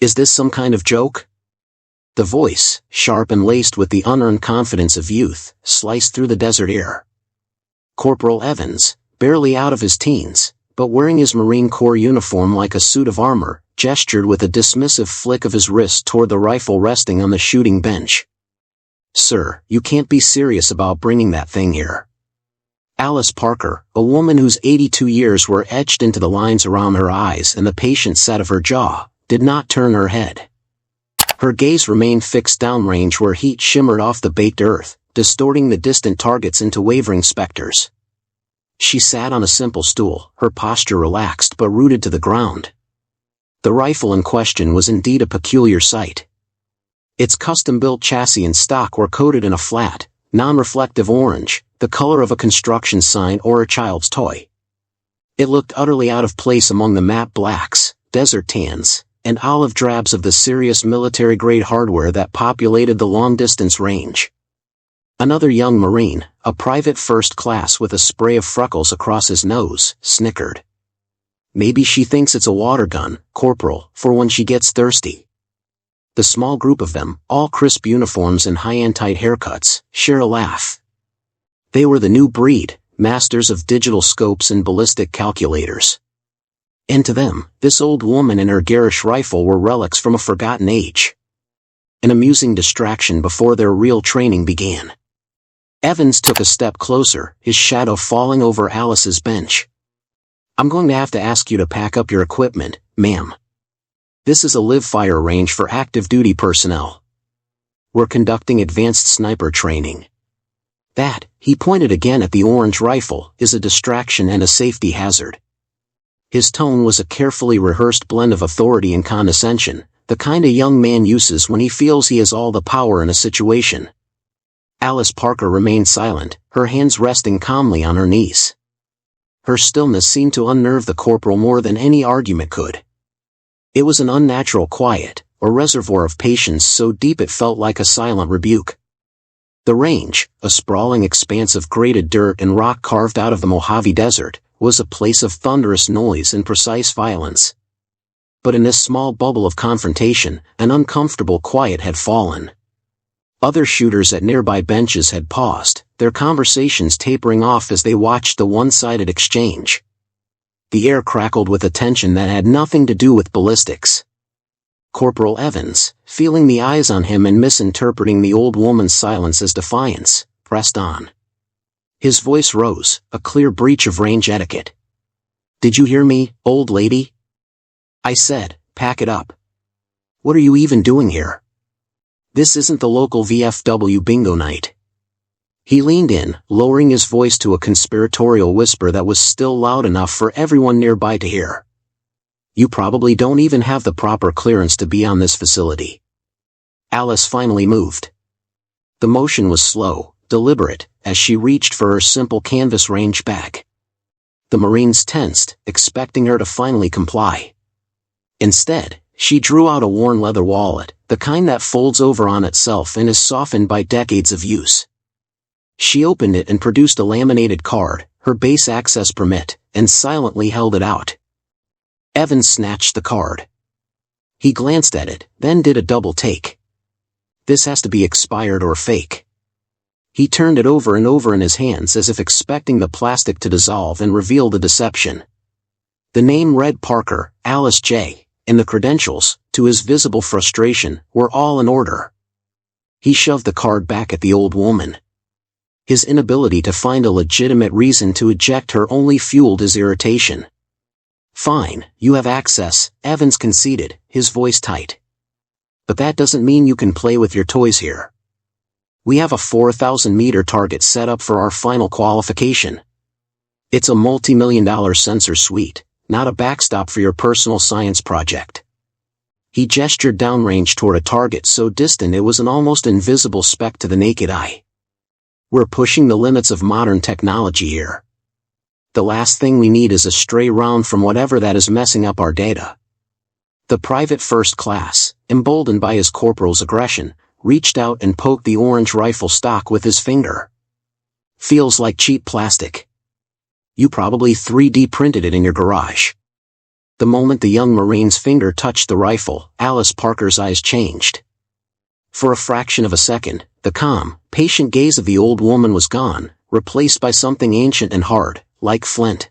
Is this some kind of joke? The voice, sharp and laced with the unearned confidence of youth, sliced through the desert air. Corporal Evans, barely out of his teens, but wearing his Marine Corps uniform like a suit of armor, gestured with a dismissive flick of his wrist toward the rifle resting on the shooting bench. "Sir, you can't be serious about bringing that thing here." Alice Parker, a woman whose 82 years were etched into the lines around her eyes and the patient set of her jaw, did not turn her head. Her gaze remained fixed downrange where heat shimmered off the baked earth, distorting the distant targets into wavering specters. She sat on a simple stool, her posture relaxed but rooted to the ground. The rifle in question was indeed a peculiar sight. Its custom-built chassis and stock were coated in a flat, non-reflective orange, the color of a construction sign or a child's toy. It looked utterly out of place among the matte blacks, desert tans, and olive drabs of the serious military-grade hardware that populated the long-distance range. Another young Marine, a private first class with a spray of freckles across his nose, snickered. "Maybe she thinks it's a water gun, Corporal, for when she gets thirsty." The small group of them, all crisp uniforms and high-end-tight haircuts, share a laugh. They were the new breed, masters of digital scopes and ballistic calculators. And to them, this old woman and her garish rifle were relics from a forgotten age. An amusing distraction before their real training began. Evans took a step closer, his shadow falling over Alice's bench. "I'm going to have to ask you to pack up your equipment, ma'am. This is a live-fire range for active-duty personnel. We're conducting advanced sniper training. That," he pointed again at the orange rifle, "is a distraction and a safety hazard." His tone was a carefully rehearsed blend of authority and condescension, the kind a young man uses when he feels he has all the power in a situation. Alice Parker remained silent, her hands resting calmly on her knees. Her stillness seemed to unnerve the corporal more than any argument could. It was an unnatural quiet, a reservoir of patience so deep it felt like a silent rebuke. The range, a sprawling expanse of grated dirt and rock carved out of the Mojave Desert, was a place of thunderous noise and precise violence. But in this small bubble of confrontation, an uncomfortable quiet had fallen. Other shooters at nearby benches had paused, their conversations tapering off as they watched the one-sided exchange. The air crackled with a tension that had nothing to do with ballistics. Corporal Evans, feeling the eyes on him and misinterpreting the old woman's silence as defiance, pressed on. His voice rose, a clear breach of range etiquette. "Did you hear me, old lady? I said, pack it up. What are you even doing here? This isn't the local VFW bingo night." He leaned in, lowering his voice to a conspiratorial whisper that was still loud enough for everyone nearby to hear. "You probably don't even have the proper clearance to be on this facility." Alice finally moved. The motion was slow, deliberate, as she reached for her simple canvas range bag. The Marines tensed, expecting her to finally comply. Instead, she drew out a worn leather wallet, the kind that folds over on itself and is softened by decades of use. She opened it and produced a laminated card, her base access permit, and silently held it out. Evans snatched the card. He glanced at it, then did a double take. "This has to be expired or fake." He turned it over and over in his hands as if expecting the plastic to dissolve and reveal the deception. The name read Parker, Alice J., and the credentials, to his visible frustration, were all in order. He shoved the card back at the old woman. His inability to find a legitimate reason to eject her only fueled his irritation. "Fine, you have access," Evans conceded, his voice tight. "But that doesn't mean you can play with your toys here. We have a 4,000-meter target set up for our final qualification. It's a multi-million-dollar sensor suite, not a backstop for your personal science project." He gestured downrange toward a target so distant it was an almost invisible speck to the naked eye. "We're pushing the limits of modern technology here. The last thing we need is a stray round from whatever that is messing up our data." The private first class, emboldened by his corporal's aggression, reached out and poked the orange rifle stock with his finger. "Feels like cheap plastic. You probably 3D printed it in your garage." The moment the young Marine's finger touched the rifle, Alice Parker's eyes changed. For a fraction of a second, the calm, patient gaze of the old woman was gone, replaced by something ancient and hard, like flint.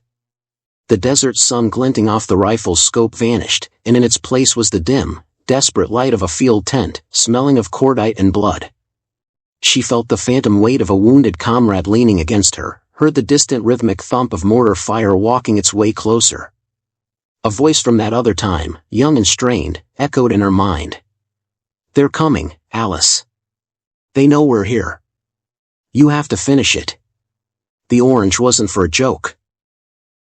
The desert sun glinting off the rifle's scope vanished, and in its place was the dim, desperate light of a field tent, smelling of cordite and blood. She felt the phantom weight of a wounded comrade leaning against her, heard the distant rhythmic thump of mortar fire walking its way closer. A voice from that other time, young and strained, echoed in her mind. "They're coming, Alice. They know we're here. You have to finish it." The orange wasn't for a joke.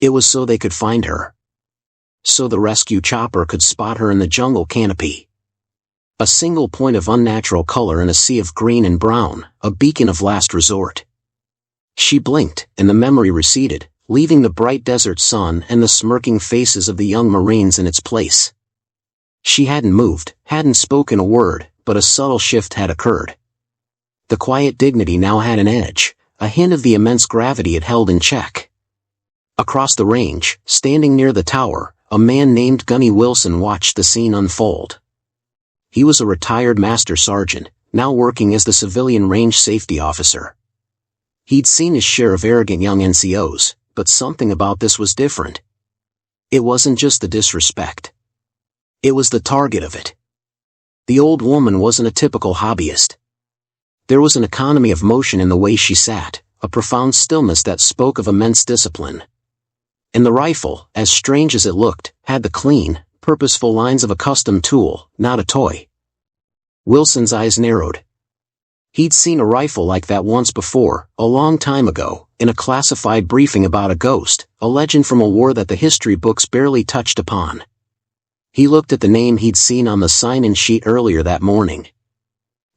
It was so they could find her. So the rescue chopper could spot her in the jungle canopy. A single point of unnatural color in a sea of green and brown, a beacon of last resort. She blinked, and the memory receded, leaving the bright desert sun and the smirking faces of the young Marines in its place. She hadn't moved, hadn't spoken a word, but a subtle shift had occurred. The quiet dignity now had an edge, a hint of the immense gravity it held in check. Across the range, standing near the tower, a man named Gunny Wilson watched the scene unfold. He was a retired master sergeant, now working as the civilian range safety officer. He'd seen his share of arrogant young NCOs, but something about this was different. It wasn't just the disrespect. It was the target of it. The old woman wasn't a typical hobbyist. There was an economy of motion in the way she sat, a profound stillness that spoke of immense discipline. And the rifle, as strange as it looked, had the clean, purposeful lines of a custom tool, not a toy. Wilson's eyes narrowed. He'd seen a rifle like that once before, a long time ago, in a classified briefing about a ghost, a legend from a war that the history books barely touched upon. He looked at the name he'd seen on the sign-in sheet earlier that morning.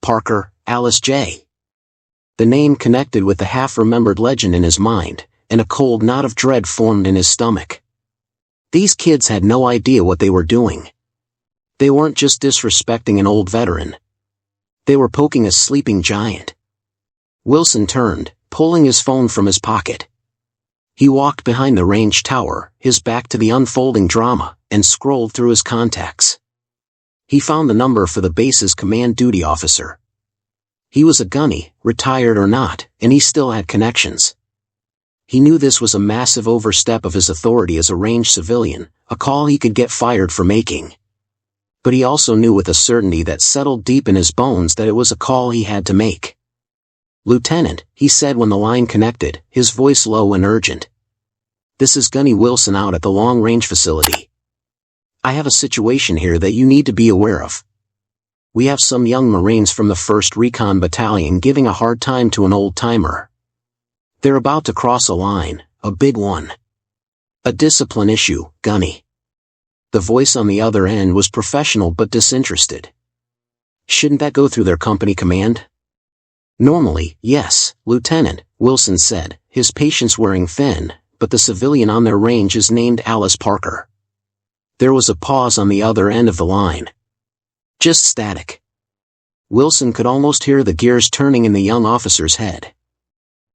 Parker, Alice J. The name connected with the half-remembered legend in his mind, and a cold knot of dread formed in his stomach. These kids had no idea what they were doing. They weren't just disrespecting an old veteran. They were poking a sleeping giant. Wilson turned, pulling his phone from his pocket. He walked behind the range tower, his back to the unfolding drama, and scrolled through his contacts. He found the number for the base's command duty officer. He was a gunny, retired or not, and he still had connections. He knew this was a massive overstep of his authority as a range civilian, a call he could get fired for making. But he also knew with a certainty that settled deep in his bones that it was a call he had to make. "Lieutenant," he said when the line connected, his voice low and urgent. "This is Gunny Wilson out at the long-range facility. I have a situation here that you need to be aware of. We have some young Marines from the 1st Recon Battalion giving a hard time to an old-timer. They're about to cross a line, a big one. A discipline issue, Gunny." The voice on the other end was professional but disinterested. "Shouldn't that go through their company command?" "Normally, yes, Lieutenant," Wilson said, his patience wearing thin, "but the civilian on their range is named Alice Parker." There was a pause on the other end of the line. Just static. Wilson could almost hear the gears turning in the young officer's head.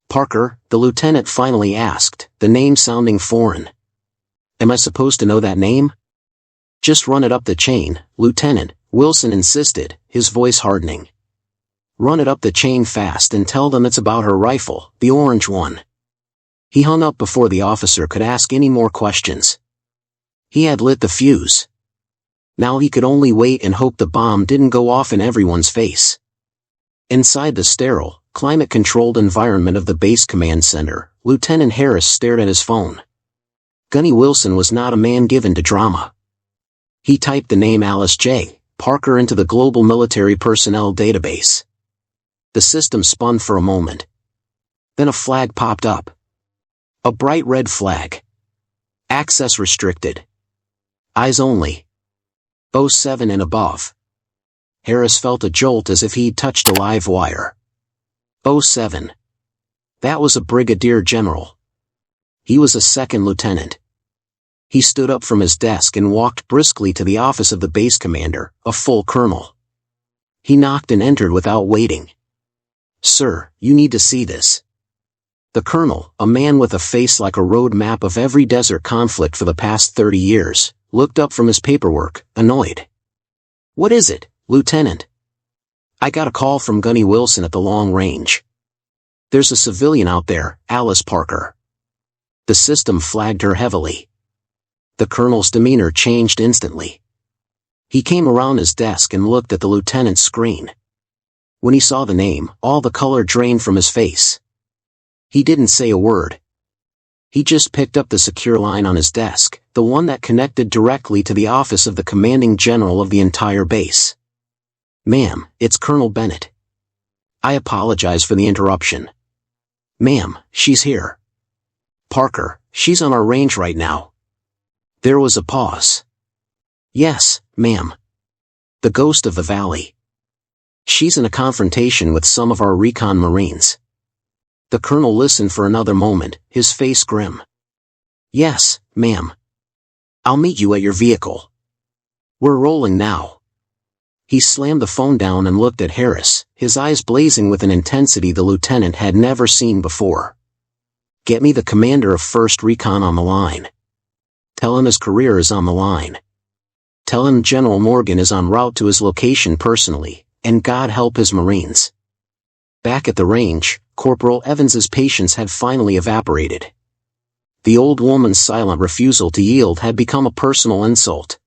"Parker?" the lieutenant finally asked, the name sounding foreign. "Am I supposed to know that name?" "Just run it up the chain, Lieutenant," Wilson insisted, his voice hardening. "Run it up the chain fast and tell them it's about her rifle, the orange one." He hung up before the officer could ask any more questions. He had lit the fuse. Now he could only wait and hope the bomb didn't go off in everyone's face. Inside the sterile, climate-controlled environment of the base command center, Lieutenant Harris stared at his phone. Gunny Wilson was not a man given to drama. He typed the name Alice J. Parker into the Global Military Personnel database. The system spun for a moment. Then a flag popped up. A bright red flag. Access restricted. Eyes only. 07 and above. Harris felt a jolt as if he'd touched a live wire. 07. That was a brigadier general. He was a second lieutenant. He stood up from his desk and walked briskly to the office of the base commander, a full colonel. He knocked and entered without waiting. "Sir, you need to see this." The colonel, a man with a face like a road map of every desert conflict for the past 30 years, looked up from his paperwork, annoyed. "What is it, Lieutenant?" "I got a call from Gunny Wilson at the long range. There's a civilian out there, Alice Parker." The system flagged her heavily. The colonel's demeanor changed instantly. He came around his desk and looked at the lieutenant's screen. When he saw the name, all the color drained from his face. He didn't say a word. He just picked up the secure line on his desk, the one that connected directly to the office of the commanding general of the entire base. "Ma'am, it's Colonel Bennett. I apologize for the interruption." "Ma'am, she's here." "Parker, she's on our range right now." There was a pause. "Yes, ma'am. The ghost of the valley. She's in a confrontation with some of our recon Marines." The colonel listened for another moment, his face grim. "Yes, ma'am. I'll meet you at your vehicle. We're rolling now." He slammed the phone down and looked at Harris, his eyes blazing with an intensity the lieutenant had never seen before. "Get me the commander of 1st Recon on the line. Tell him his career is on the line. Tell him General Morgan is en route to his location personally, and God help his Marines." Back at the range, Corporal Evans's patience had finally evaporated. The old woman's silent refusal to yield had become a personal insult.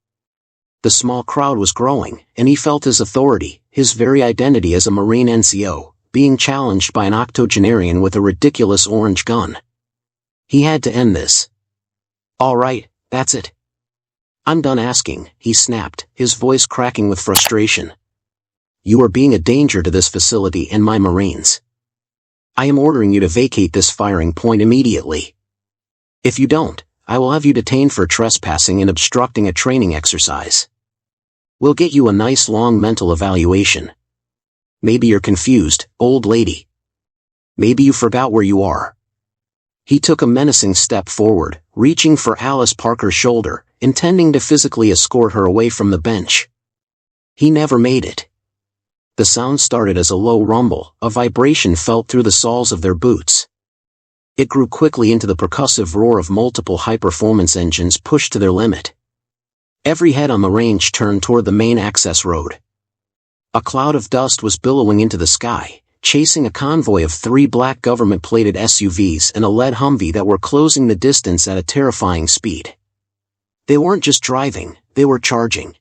The small crowd was growing, and he felt his authority, his very identity as a Marine NCO, being challenged by an octogenarian with a ridiculous orange gun. He had to end this. "All right, that's it. I'm done asking," he snapped, his voice cracking with frustration. "You are being a danger to this facility and my Marines. I am ordering you to vacate this firing point immediately. If you don't, I will have you detained for trespassing and obstructing a training exercise. We'll get you a nice long mental evaluation. Maybe you're confused, old lady. Maybe you forgot where you are." He took a menacing step forward, reaching for Alice Parker's shoulder, intending to physically escort her away from the bench. He never made it. The sound started as a low rumble, a vibration felt through the soles of their boots. It grew quickly into the percussive roar of multiple high-performance engines pushed to their limit. Every head on the range turned toward the main access road. A cloud of dust was billowing into the sky, chasing a convoy of 3 black government-plated SUVs and a lead Humvee that were closing the distance at a terrifying speed. They weren't just driving, they were charging.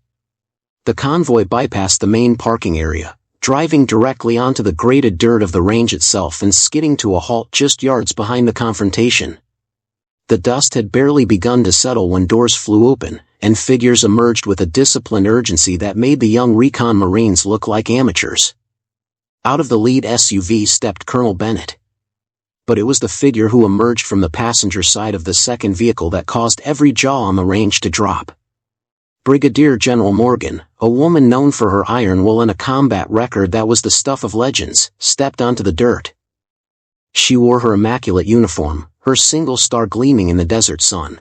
The convoy bypassed the main parking area, driving directly onto the graded dirt of the range itself and skidding to a halt just yards behind the confrontation. The dust had barely begun to settle when doors flew open, and figures emerged with a disciplined urgency that made the young recon Marines look like amateurs. Out of the lead SUV stepped Colonel Bennett. But it was the figure who emerged from the passenger side of the second vehicle that caused every jaw on the range to drop. Brigadier General Morgan, a woman known for her iron will and a combat record that was the stuff of legends, stepped onto the dirt. She wore her immaculate uniform, her single star gleaming in the desert sun.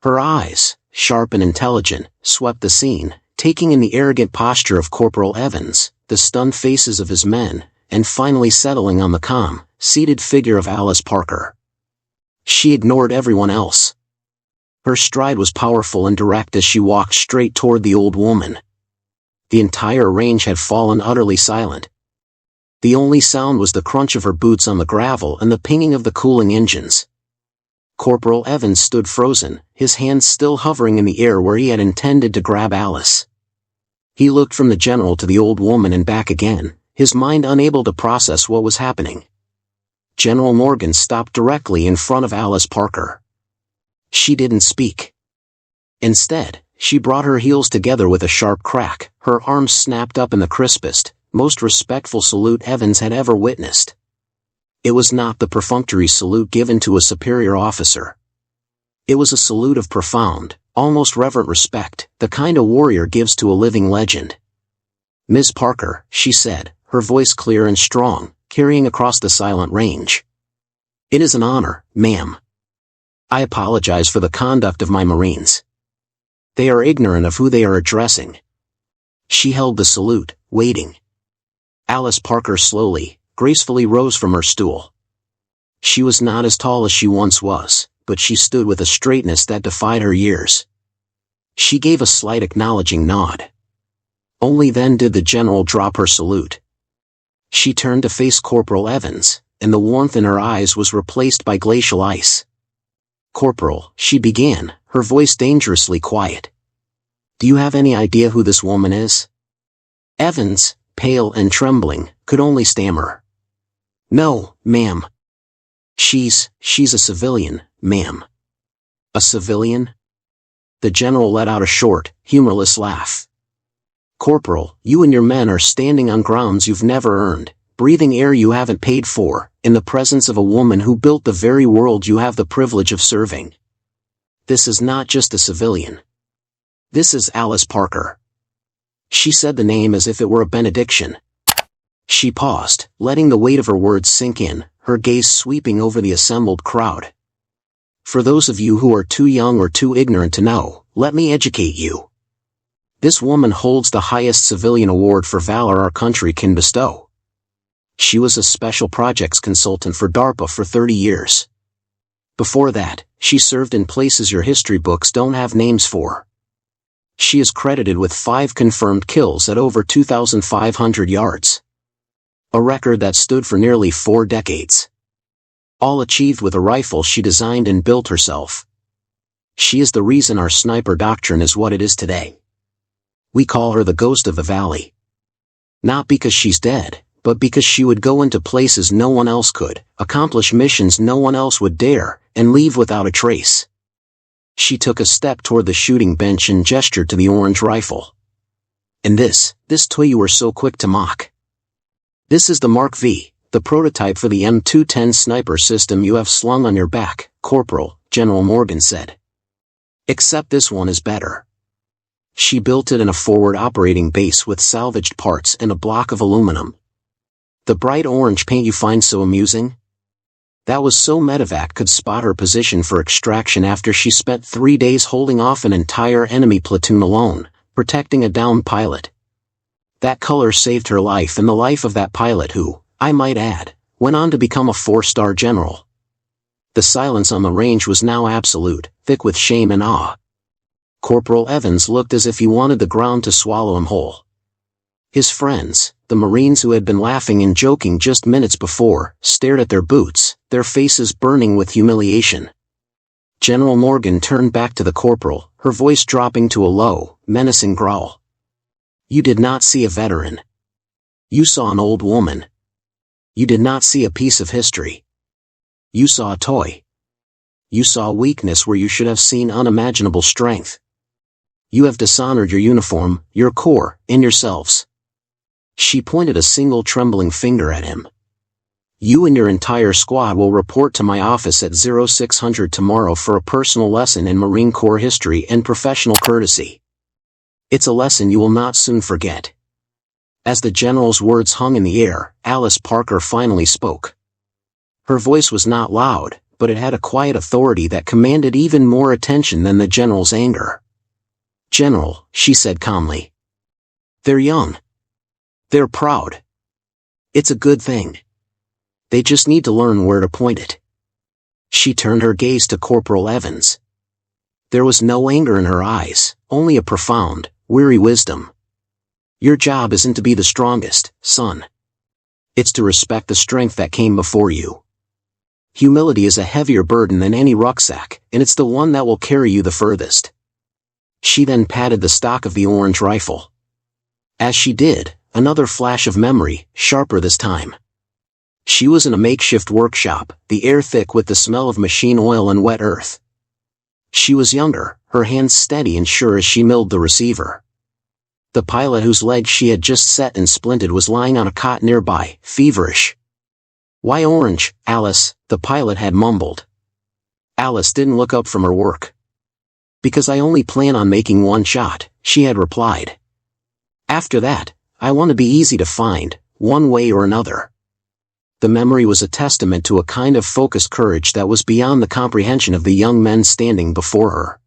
Her eyes, sharp and intelligent, swept the scene, taking in the arrogant posture of Corporal Evans, the stunned faces of his men, and finally settling on the calm, seated figure of Alice Parker. She ignored everyone else. Her stride was powerful and direct as she walked straight toward the old woman. The entire range had fallen utterly silent. The only sound was the crunch of her boots on the gravel and the pinging of the cooling engines. Corporal Evans stood frozen, his hands still hovering in the air where he had intended to grab Alice. He looked from the general to the old woman and back again, his mind unable to process what was happening. General Morgan stopped directly in front of Alice Parker. She didn't speak. Instead, she brought her heels together with a sharp crack, her arms snapped up in the crispest, most respectful salute Evans had ever witnessed. It was not the perfunctory salute given to a superior officer. It was a salute of profound, almost reverent respect, the kind a warrior gives to a living legend. "Ms. Parker," she said, her voice clear and strong, carrying across the silent range. "It is an honor, ma'am. I apologize for the conduct of my Marines. They are ignorant of who they are addressing." She held the salute, waiting. Alice Parker slowly, gracefully rose from her stool. She was not as tall as she once was, but she stood with a straightness that defied her years. She gave a slight acknowledging nod. Only then did the general drop her salute. She turned to face Corporal Evans, and the warmth in her eyes was replaced by glacial ice. "Corporal," she began, her voice dangerously quiet. "Do you have any idea who this woman is?" Evans, pale and trembling, could only stammer. "No, ma'am." She's a civilian, ma'am." "A civilian?" The general let out a short, humorless laugh. "Corporal, you and your men are standing on grounds you've never earned, breathing air you haven't paid for, in the presence of a woman who built the very world you have the privilege of serving. This is not just a civilian. This is Alice Parker." She said the name as if it were a benediction. She paused, letting the weight of her words sink in, her gaze sweeping over the assembled crowd. "For those of you who are too young or too ignorant to know, let me educate you. This woman holds the highest civilian award for valor our country can bestow. She was a special projects consultant for DARPA for 30 years. Before that, she served in places your history books don't have names for. She is credited with 5 confirmed kills at over 2,500 yards. A record that stood for nearly 4 decades. All achieved with a rifle she designed and built herself. She is the reason our sniper doctrine is what it is today. We call her the ghost of the valley. Not because she's dead, but because she would go into places no one else could, accomplish missions no one else would dare, and leave without a trace." She took a step toward the shooting bench and gestured to the orange rifle. "And this toy you were so quick to mock. This is the Mark V, the prototype for the M210 sniper system you have slung on your back, Corporal," General Morgan said. "Except this one is better. She built it in a forward operating base with salvaged parts and a block of aluminum. The bright orange paint you find so amusing? That was so medevac could spot her position for extraction after she spent 3 days holding off an entire enemy platoon alone, protecting a downed pilot. That color saved her life and the life of that pilot who, I might add, went on to become a 4-star general." The silence on the range was now absolute, thick with shame and awe. Corporal Evans looked as if he wanted the ground to swallow him whole. His friends, the Marines who had been laughing and joking just minutes before, stared at their boots, their faces burning with humiliation. General Morgan turned back to the corporal, her voice dropping to a low, menacing growl. "You did not see a veteran. You saw an old woman. You did not see a piece of history. You saw a toy. You saw weakness where you should have seen unimaginable strength. You have dishonored your uniform, your corps, and yourselves." She pointed a single trembling finger at him. "You and your entire squad will report to my office at 0600 tomorrow for a personal lesson in Marine Corps history and professional courtesy. It's a lesson you will not soon forget." As the general's words hung in the air, Alice Parker finally spoke. Her voice was not loud, but it had a quiet authority that commanded even more attention than the general's anger. "General," she said calmly. "They're young. They're proud. It's a good thing. They just need to learn where to point it." She turned her gaze to Corporal Evans. There was no anger in her eyes, only a profound, weary wisdom. "Your job isn't to be the strongest, son. It's to respect the strength that came before you. Humility is a heavier burden than any rucksack, and it's the one that will carry you the furthest." She then patted the stock of the orange rifle. As she did, another flash of memory, sharper this time. She was in a makeshift workshop, the air thick with the smell of machine oil and wet earth. She was younger, her hands steady and sure as she milled the receiver. The pilot whose leg she had just set and splinted was lying on a cot nearby, feverish. "Why orange, Alice?" the pilot had mumbled. Alice didn't look up from her work. "Because I only plan on making one shot," she had replied. "After that, I want to be easy to find, one way or another." The memory was a testament to a kind of focused courage that was beyond the comprehension of the young men standing before her.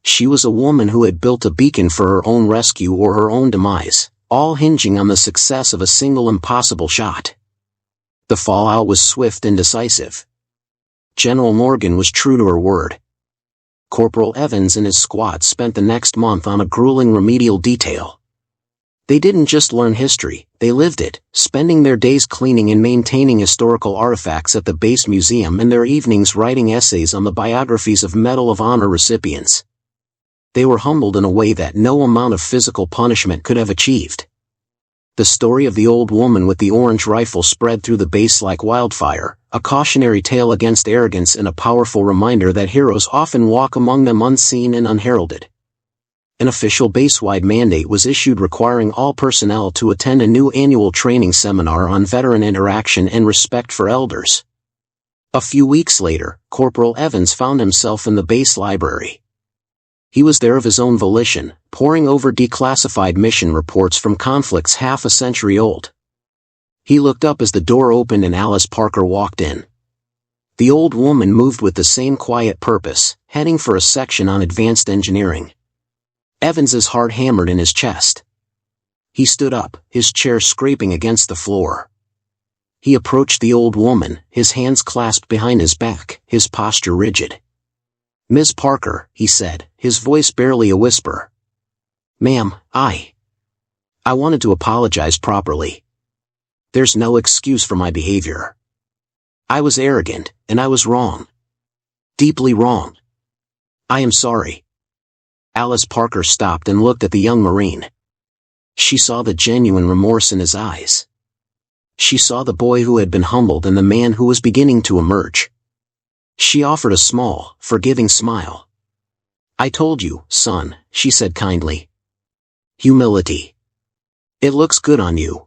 She was a woman who had built a beacon for her own rescue or her own demise, all hinging on the success of a single impossible shot. The fallout was swift and decisive. General Morgan was true to her word. Corporal Evans and his squad spent the next month on a grueling remedial detail. They didn't just learn history, they lived it, spending their days cleaning and maintaining historical artifacts at the base museum and their evenings writing essays on the biographies of Medal of Honor recipients. They were humbled in a way that no amount of physical punishment could have achieved. The story of the old woman with the orange rifle spread through the base like wildfire, a cautionary tale against arrogance and a powerful reminder that heroes often walk among them unseen and unheralded. An official base-wide mandate was issued requiring all personnel to attend a new annual training seminar on veteran interaction and respect for elders. A few weeks later, Corporal Evans found himself in the base library. He was there of his own volition, poring over declassified mission reports from conflicts half a century old. He looked up as the door opened and Alice Parker walked in. The old woman moved with the same quiet purpose, heading for a section on advanced engineering. Evans's heart hammered in his chest. He stood up, his chair scraping against the floor. He approached the old woman, his hands clasped behind his back, his posture rigid. "Miss Parker," he said, his voice barely a whisper. "Ma'am, I wanted to apologize properly. There's no excuse for my behavior. I was arrogant, and I was wrong. Deeply wrong. I am sorry." Alice Parker stopped and looked at the young Marine. She saw the genuine remorse in his eyes. She saw the boy who had been humbled and the man who was beginning to emerge. She offered a small, forgiving smile. "I told you, son," she said kindly. "Humility. It looks good on you.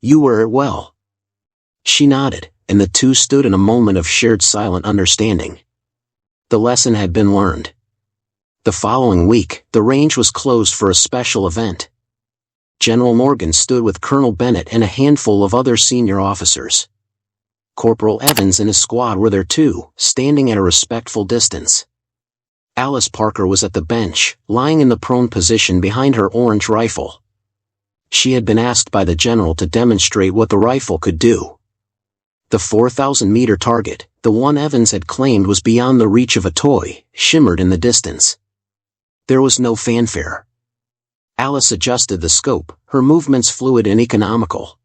You wear it well." She nodded, and the two stood in a moment of shared silent understanding. The lesson had been learned. The following week, the range was closed for a special event. General Morgan stood with Colonel Bennett and a handful of other senior officers. Corporal Evans and his squad were there too, standing at a respectful distance. Alice Parker was at the bench, lying in the prone position behind her orange rifle. She had been asked by the general to demonstrate what the rifle could do. The 4,000-meter target, the one Evans had claimed was beyond the reach of a toy, shimmered in the distance. There was no fanfare. Alice adjusted the scope, her movements fluid and economical.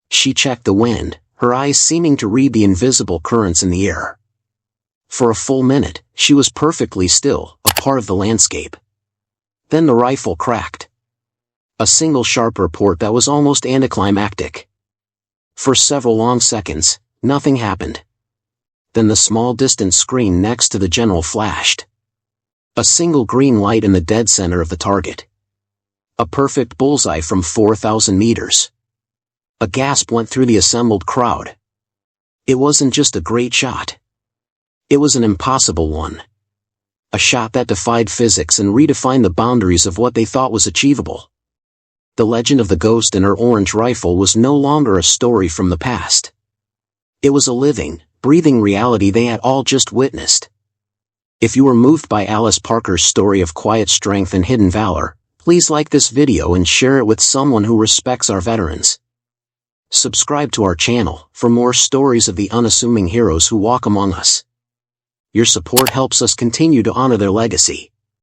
She checked the wind, her eyes seeming to read the invisible currents in the air. For a full minute, she was perfectly still, a part of the landscape. Then the rifle cracked. A single sharp report that was almost anticlimactic. For several long seconds, nothing happened. Then the small distant screen next to the general flashed. A single green light in the dead center of the target. A perfect bullseye from 4,000 meters. A gasp went through the assembled crowd. It wasn't just a great shot. It was an impossible one. A shot that defied physics and redefined the boundaries of what they thought was achievable. The legend of the ghost and her orange rifle was no longer a story from the past. It was a living, breathing reality they had all just witnessed. If you were moved by Alice Parker's story of quiet strength and hidden valor, please like this video and share it with someone who respects our veterans. Subscribe to our channel for more stories of the unassuming heroes who walk among us. Your support helps us continue to honor their legacy.